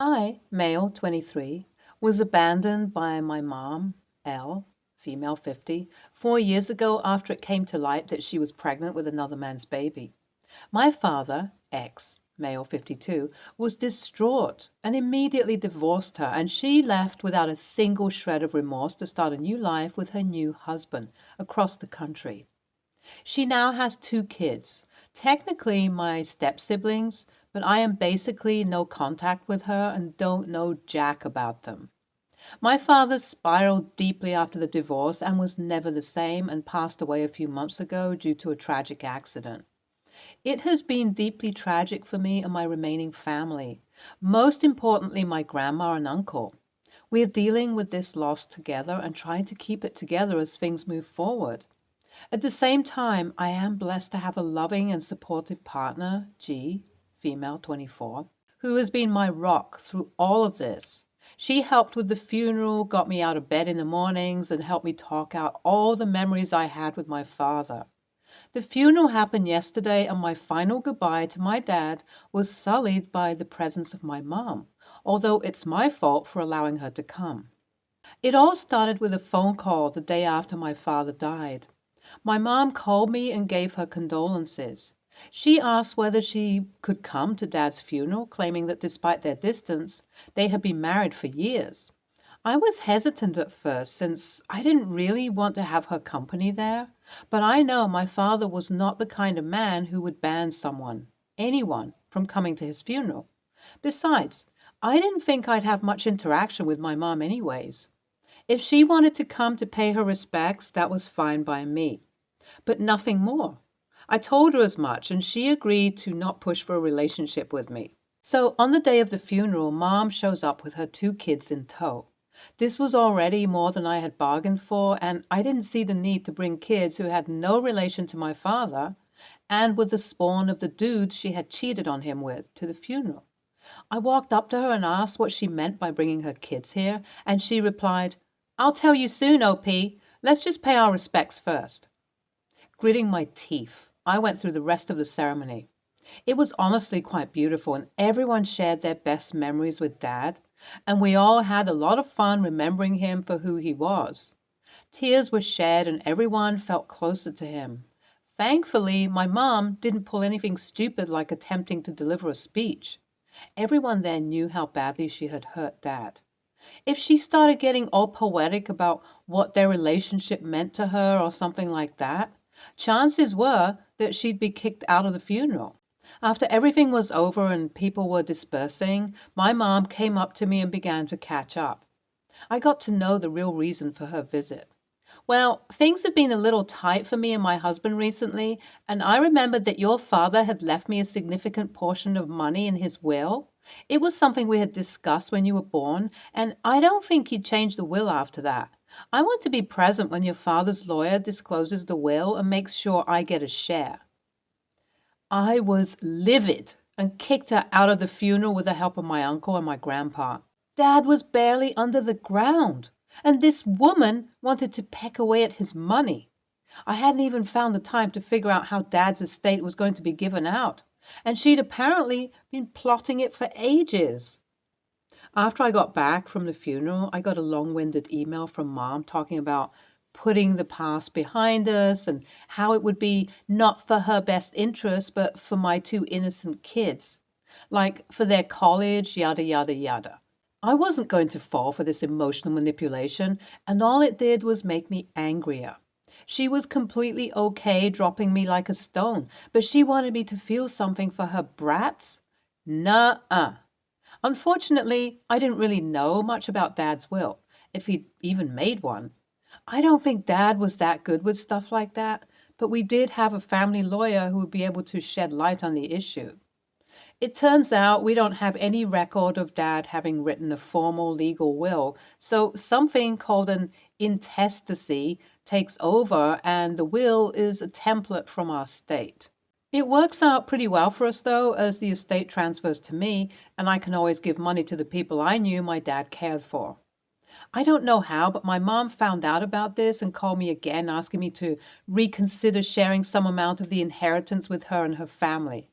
I, male 23, was abandoned by my mom, L, female 50, 4 years ago after it came to light that she was pregnant with another man's baby. My father, X, male 52, was distraught and immediately divorced her, and she left without a single shred of remorse to start a new life with her new husband across the country. She now has two kids, technically my step siblings, but I am basically no contact with her and don't know jack about them. My father spiraled deeply after the divorce and was never the same and passed away a few months ago due to a tragic accident. It has been deeply tragic for me and my remaining family, most importantly, my grandma and uncle. We are dealing with this loss together and trying to keep it together as things move forward. At the same time, I am blessed to have a loving and supportive partner, G, female 24, who has been my rock through all of this. She helped with the funeral, got me out of bed in the mornings, and helped me talk out all the memories I had with my father. The funeral happened yesterday, and my final goodbye to my dad was sullied by the presence of my mom, although it's my fault for allowing her to come. It all started with a phone call the day after my father died. My mom called me and gave her condolences. She asked whether she could come to Dad's funeral, claiming that despite their distance, they had been married for years. I was hesitant at first since I didn't really want to have her company there, but I know my father was not the kind of man who would ban someone, anyone, from coming to his funeral. Besides, I didn't think I'd have much interaction with my mom anyways. If she wanted to come to pay her respects, that was fine by me, but nothing more. I told her as much, and she agreed to not push for a relationship with me. So on the day of the funeral, Mom shows up with her two kids in tow. This was already more than I had bargained for, and I didn't see the need to bring kids who had no relation to my father and were the spawn of the dudes she had cheated on him with to the funeral. I walked up to her and asked what she meant by bringing her kids here, and she replied, "I'll tell you soon, OP. Let's just pay our respects first." Gritting my teeth, I went through the rest of the ceremony. It was honestly quite beautiful, and everyone shared their best memories with Dad, and we all had a lot of fun remembering him for who he was. Tears were shed, and everyone felt closer to him. Thankfully, my mom didn't pull anything stupid like attempting to deliver a speech. Everyone there knew how badly she had hurt Dad. If she started getting all poetic about what their relationship meant to her or something like that, chances were that she'd be kicked out of the funeral. After everything was over and people were dispersing, my mom came up to me and began to catch up. I got to know the real reason for her visit. "Well, things have been a little tight for me and my husband recently, and I remembered that your father had left me a significant portion of money in his will. It was something we had discussed when you were born, and I don't think he'd changed the will after that. I want to be present when your father's lawyer discloses the will and makes sure I get a share." I was livid and kicked her out of the funeral with the help of my uncle and my grandpa. Dad was barely under the ground, and this woman wanted to peck away at his money. I hadn't even found the time to figure out how Dad's estate was going to be given out, and she'd apparently been plotting it for ages. After I got back from the funeral, I got a long-winded email from Mom talking about putting the past behind us and how it would be not for her best interest, but for my two innocent kids, like for their college, yada, yada, yada. I wasn't going to fall for this emotional manipulation, and all it did was make me angrier. She was completely okay dropping me like a stone, but she wanted me to feel something for her brats? Nuh-uh. Unfortunately, I didn't really know much about Dad's will, if he'd even made one. I don't think Dad was that good with stuff like that, but we did have a family lawyer who would be able to shed light on the issue. It turns out we don't have any record of Dad having written a formal legal will, so something called an intestacy takes over, and the will is a template from our state. It works out pretty well for us, though, as the estate transfers to me, and I can always give money to the people I knew my dad cared for. I don't know how, but my mom found out about this and called me again, asking me to reconsider sharing some amount of the inheritance with her and her family.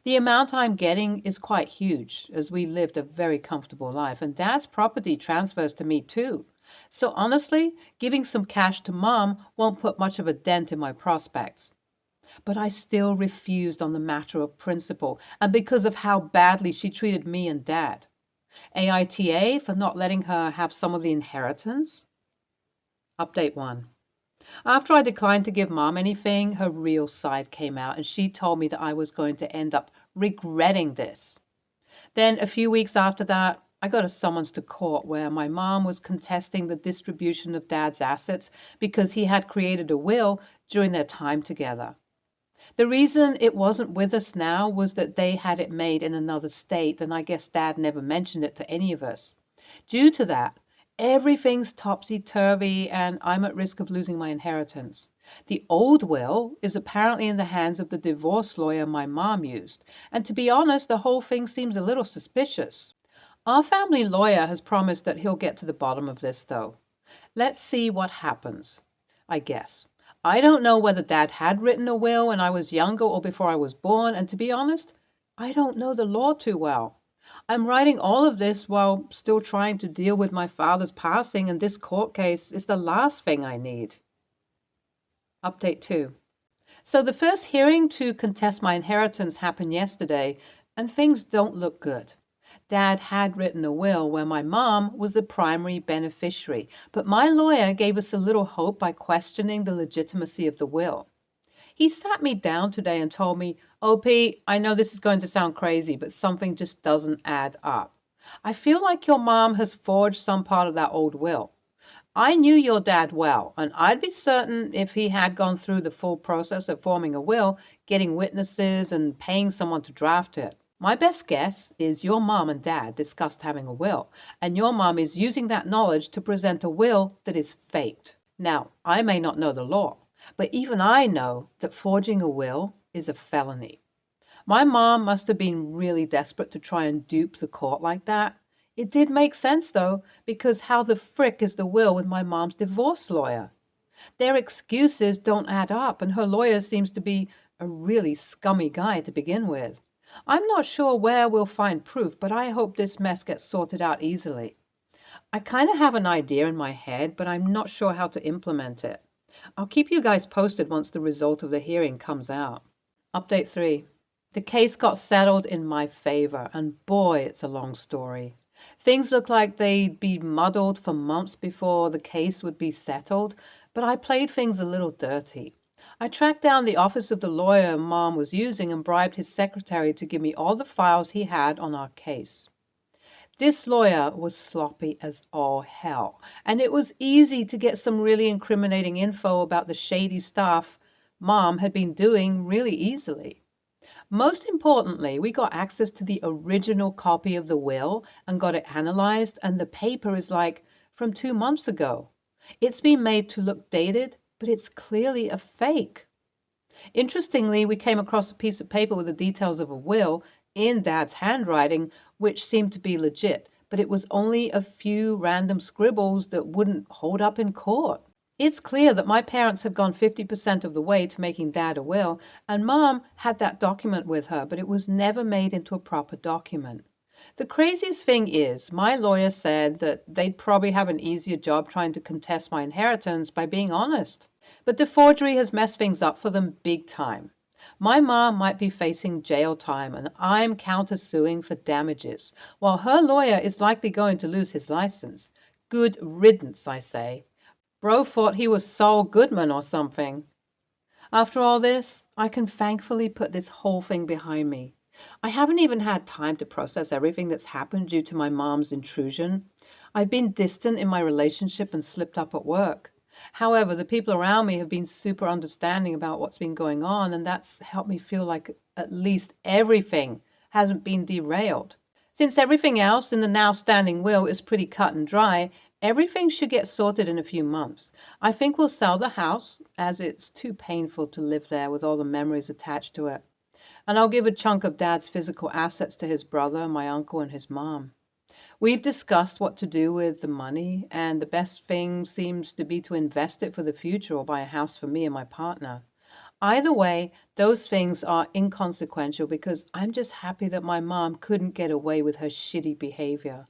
The amount I'm getting is quite huge, as we lived a very comfortable life, and Dad's property transfers to me too. So honestly, giving some cash to Mom won't put much of a dent in my prospects. But I still refused on the matter of principle, and because of how badly she treated me and Dad. AITA for not letting her have some of the inheritance? Update 1. After I declined to give Mom anything, her real side came out, and she told me that I was going to end up regretting this. Then, a few weeks after that, I got a summons to court where my mom was contesting the distribution of Dad's assets because he had created a will during their time together. The reason it wasn't with us now was that they had it made in another state, and I guess Dad never mentioned it to any of us. Due to that, everything's topsy-turvy, and I'm at risk of losing my inheritance. The old will is apparently in the hands of the divorce lawyer my mom used, and to be honest, the whole thing seems a little suspicious. Our family lawyer has promised that he'll get to the bottom of this, though. Let's see what happens, I guess. I don't know whether Dad had written a will when I was younger or before I was born, and to be honest, I don't know the law too well. I'm writing all of this while still trying to deal with my father's passing, and this court case is the last thing I need. Update 2. So the first hearing to contest my inheritance happened yesterday, and things don't look good. Dad had written a will where my mom was the primary beneficiary, but my lawyer gave us a little hope by questioning the legitimacy of the will. He sat me down today and told me, "OP, I know this is going to sound crazy, but something just doesn't add up. I feel like your mom has forged some part of that old will. I knew your dad well, and I'd be certain if he had gone through the full process of forming a will, getting witnesses, and paying someone to draft it. My best guess is your mom and dad discussed having a will, and your mom is using that knowledge to present a will that is faked. Now, I may not know the law, but even I know that forging a will is a felony. My mom must have been really desperate to try and dupe the court like that. It did make sense, though, because how the frick is the will with my mom's divorce lawyer? Their excuses don't add up, and her lawyer seems to be a really scummy guy to begin with. I'm not sure where we'll find proof, but I hope this mess gets sorted out easily. I kind of have an idea in my head, but I'm not sure how to implement it. I'll keep you guys posted once the result of the hearing comes out. Update 3. The case got settled in my favor, and boy, it's a long story. Things looked like they'd be muddled for months before the case would be settled, but I played things a little dirty. I tracked down the office of the lawyer Mom was using and bribed his secretary to give me all the files he had on our case. This lawyer was sloppy as all hell, and it was easy to get some really incriminating info about the shady stuff Mom had been doing really easily. Most importantly, we got access to the original copy of the will and got it analyzed, and the paper is like from 2 months ago. It's been made to look dated, but it's clearly a fake. Interestingly, we came across a piece of paper with the details of a will in Dad's handwriting, which seemed to be legit, but it was only a few random scribbles that wouldn't hold up in court. It's clear that my parents had gone 50% of the way to making Dad a will, and Mom had that document with her, but it was never made into a proper document. The craziest thing is, my lawyer said that they'd probably have an easier job trying to contest my inheritance by being honest. But the forgery has messed things up for them big time. My mom might be facing jail time, and I'm countersuing for damages, while her lawyer is likely going to lose his license. Good riddance, I say. Bro thought he was Saul Goodman or something. After all this, I can thankfully put this whole thing behind me. I haven't even had time to process everything that's happened due to my mom's intrusion. I've been distant in my relationship and slipped up at work. However, the people around me have been super understanding about what's been going on, and that's helped me feel like at least everything hasn't been derailed. Since everything else in the now standing will is pretty cut and dry, everything should get sorted in a few months. I think we'll sell the house, as it's too painful to live there with all the memories attached to it. And I'll give a chunk of Dad's physical assets to his brother, my uncle, and his mom. We've discussed what to do with the money, and the best thing seems to be to invest it for the future or buy a house for me and my partner. Either way, those things are inconsequential because I'm just happy that my mom couldn't get away with her shitty behavior.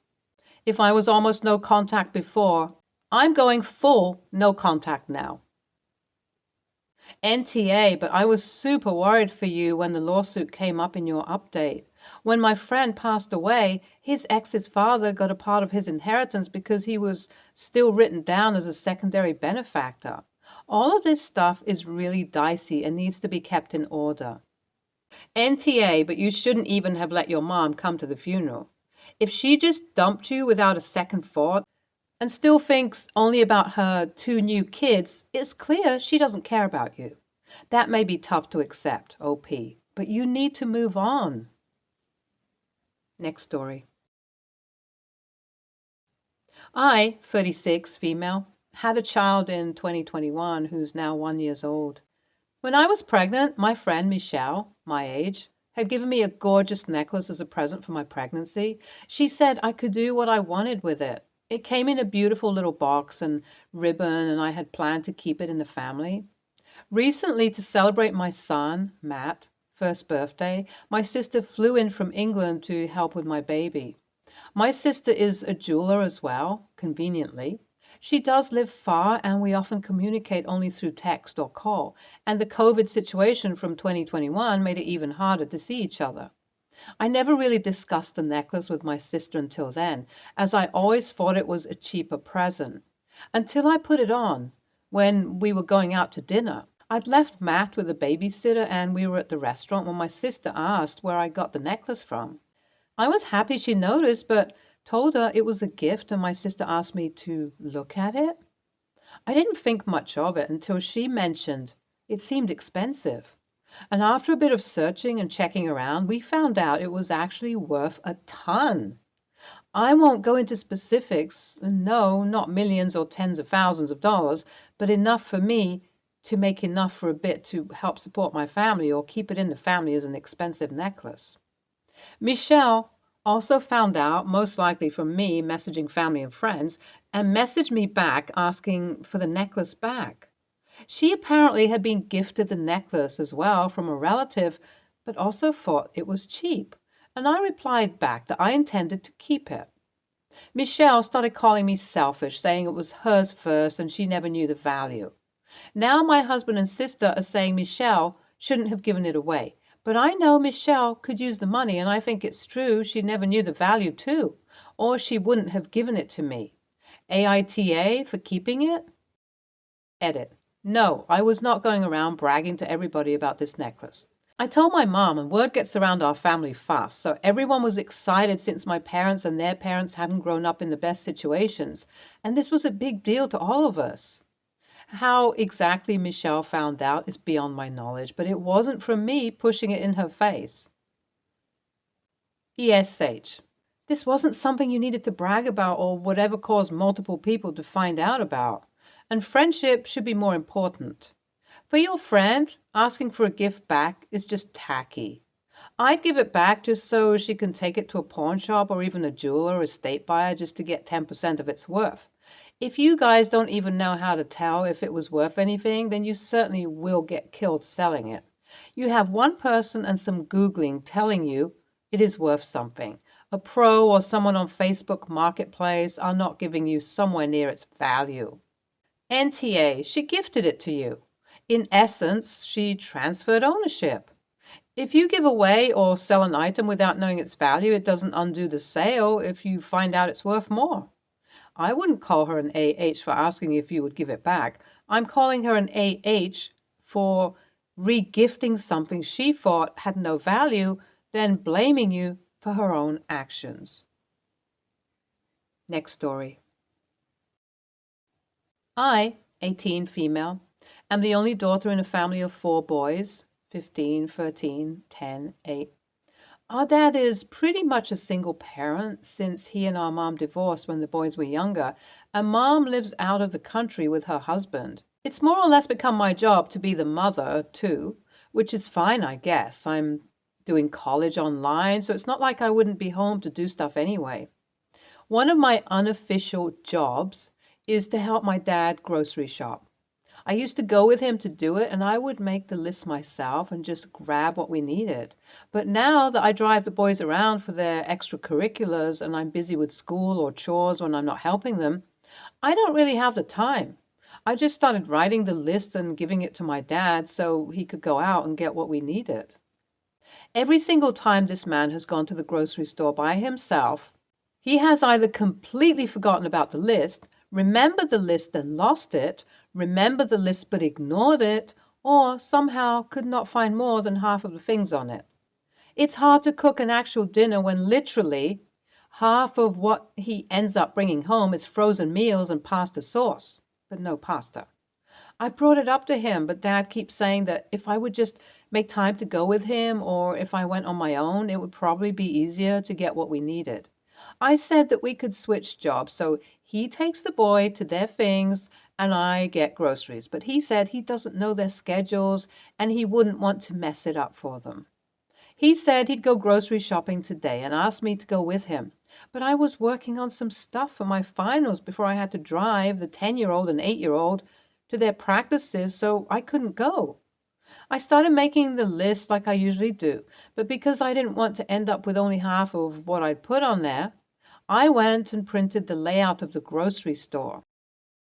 If I was almost no contact before, I'm going full no contact now. NTA, but I was super worried for you when the lawsuit came up in your update. When my friend passed away, his ex's father got a part of his inheritance because he was still written down as a secondary benefactor. All of this stuff is really dicey and needs to be kept in order. NTA, but you shouldn't even have let your mom come to the funeral. If she just dumped you without a second thought and still thinks only about her two new kids, it's clear she doesn't care about you. That may be tough to accept, OP, but you need to move on. Next story. I, 36, female, had a child in 2021 who's now 1 year old. When I was pregnant, my friend Michelle, my age, had given me a gorgeous necklace as a present for my pregnancy. She said I could do what I wanted with it. It came in a beautiful little box and ribbon, and I had planned to keep it in the family. Recently, to celebrate my son, Matt, first birthday, my sister flew in from England to help with my baby. My sister is a jeweler as well, conveniently. She does live far, and we often communicate only through text or call, and the COVID situation from 2021 made it even harder to see each other. I never really discussed the necklace with my sister until then, as I always thought it was a cheaper present. Until I put it on when we were going out to dinner. I'd left Matt with a babysitter and we were at the restaurant when my sister asked where I got the necklace from. I was happy she noticed, but told her it was a gift and my sister asked me to look at it. I didn't think much of it until she mentioned it seemed expensive. And after a bit of searching and checking around, we found out it was actually worth a ton. I won't go into specifics, no, not millions or tens of thousands of dollars, but enough for me to make enough for a bit to help support my family or keep it in the family as an expensive necklace. Michelle also found out, most likely from me messaging family and friends, and messaged me back asking for the necklace back. She apparently had been gifted the necklace as well from a relative, but also thought it was cheap, and I replied back that I intended to keep it. Michelle started calling me selfish, saying it was hers first and she never knew the value. Now my husband and sister are saying Michelle shouldn't have given it away, but I know Michelle could use the money, and I think it's true she never knew the value too, or she wouldn't have given it to me. AITA for keeping it? Edit. No, I was not going around bragging to everybody about this necklace. I told my mom, and word gets around our family fast, so everyone was excited since my parents and their parents hadn't grown up in the best situations, and this was a big deal to all of us. How exactly Michelle found out is beyond my knowledge, but it wasn't from me pushing it in her face. ESH. This wasn't something you needed to brag about or whatever caused multiple people to find out about. And friendship should be more important. For your friend, asking for a gift back is just tacky. I'd give it back just so she can take it to a pawn shop or even a jeweler or estate buyer just to get 10% of its worth. If you guys don't even know how to tell if it was worth anything, then you certainly will get killed selling it. You have one person and some Googling telling you it is worth something. A pro or someone on Facebook Marketplace are not giving you somewhere near its value. NTA, she gifted it to you. In essence, she transferred ownership. If you give away or sell an item without knowing its value, it doesn't undo the sale if you find out it's worth more. I wouldn't call her an AH for asking if you would give it back. I'm calling her an AH for regifting something she thought had no value, then blaming you for her own actions. Next story. I, 18, female, am the only daughter in a family of 4 boys, 15, 13, 10, 8. Our dad is pretty much a single parent since he and our mom divorced when the boys were younger, and mom lives out of the country with her husband. It's more or less become my job to be the mother, too, which is fine, I guess. I'm doing college online, so it's not like I wouldn't be home to do stuff anyway. One of my unofficial jobs is to help my dad grocery shop. I used to go with him to do it, and I would make the list myself and just grab what we needed. But now that I drive the boys around for their extracurriculars and I'm busy with school or chores when I'm not helping them, I don't really have the time. I just started writing the list and giving it to my dad so he could go out and get what we needed. Every single time this man has gone to the grocery store by himself, he has either completely forgotten about the list, remembered the list and lost it, remembered the list but ignored it, or somehow could not find more than half of the things on it. It's hard to cook an actual dinner when literally half of what he ends up bringing home is frozen meals and pasta sauce, but no pasta. I brought it up to him, but Dad keeps saying that if I would just make time to go with him or if I went on my own, it would probably be easier to get what we needed. I said that we could switch jobs, so he takes the boy to their things and I get groceries. But he said he doesn't know their schedules and he wouldn't want to mess it up for them. He said he'd go grocery shopping today and asked me to go with him. But I was working on some stuff for my finals before I had to drive the 10-year-old and 8-year-old to their practices, so I couldn't go. I started making the list like I usually do, but because I didn't want to end up with only half of what I'd put on there, I went and printed the layout of the grocery store.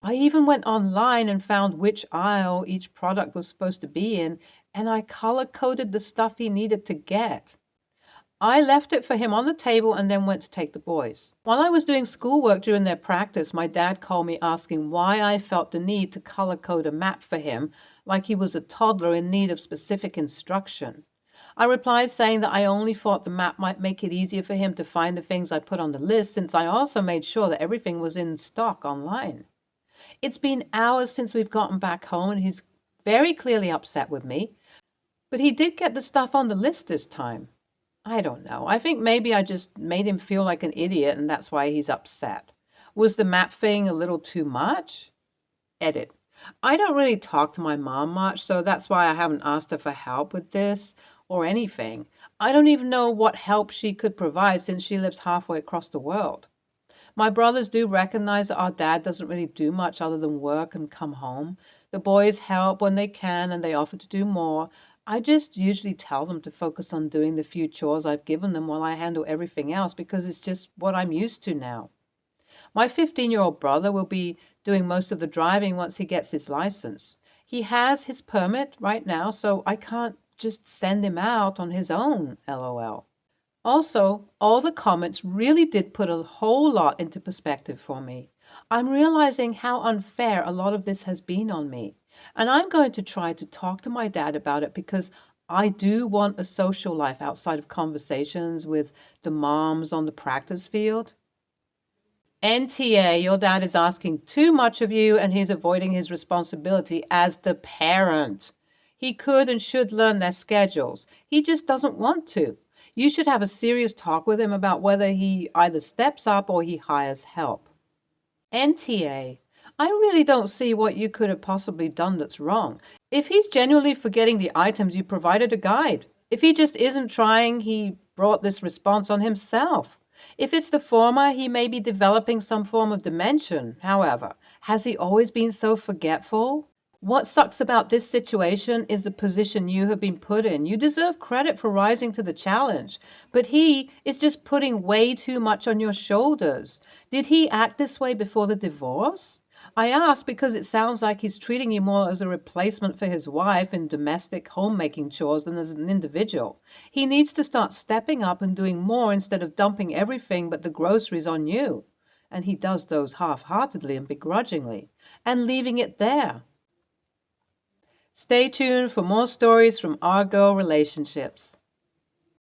I even went online and found which aisle each product was supposed to be in, and I color-coded the stuff he needed to get. I left it for him on the table and then went to take the boys. While I was doing schoolwork during their practice, my dad called me asking why I felt the need to color code a map for him, like he was a toddler in need of specific instruction. I replied saying that I only thought the map might make it easier for him to find the things I put on the list, since I also made sure that everything was in stock online. It's been hours since we've gotten back home and he's very clearly upset with me, but he did get the stuff on the list this time. I don't know. I think maybe I just made him feel like an idiot and that's why he's upset. Was the map thing a little too much? Edit. I don't really talk to my mom much, so that's why I haven't asked her for help with this or anything. I don't even know what help she could provide since she lives halfway across the world. My brothers do recognize that our dad doesn't really do much other than work and come home. The boys help when they can and they offer to do more. I just usually tell them to focus on doing the few chores I've given them while I handle everything else because it's just what I'm used to now. My 15-year-old brother will be doing most of the driving once he gets his license. He has his permit right now, so I can't just send him out on his own, LOL. Also, all the comments really did put a whole lot into perspective for me. I'm realizing how unfair a lot of this has been on me. And I'm going to try to talk to my dad about it because I do want a social life outside of conversations with the moms on the practice field. NTA, your dad is asking too much of you and he's avoiding his responsibility as the parent. He could and should learn their schedules. He just doesn't want to. You should have a serious talk with him about whether he either steps up or he hires help. NTA, I really don't see what you could have possibly done that's wrong. If he's genuinely forgetting the items, you provided a guide. If he just isn't trying, he brought this response on himself. If it's the former, he may be developing some form of dementia. However, has he always been so forgetful? What sucks about this situation is the position you have been put in. You deserve credit for rising to the challenge, but he is just putting way too much on your shoulders. Did he act this way before the divorce? I ask because it sounds like he's treating you more as a replacement for his wife in domestic homemaking chores than as an individual. He needs to start stepping up and doing more instead of dumping everything but the groceries on you. And he does those half-heartedly and begrudgingly, and leaving it there. Stay tuned for more stories from our girl relationships.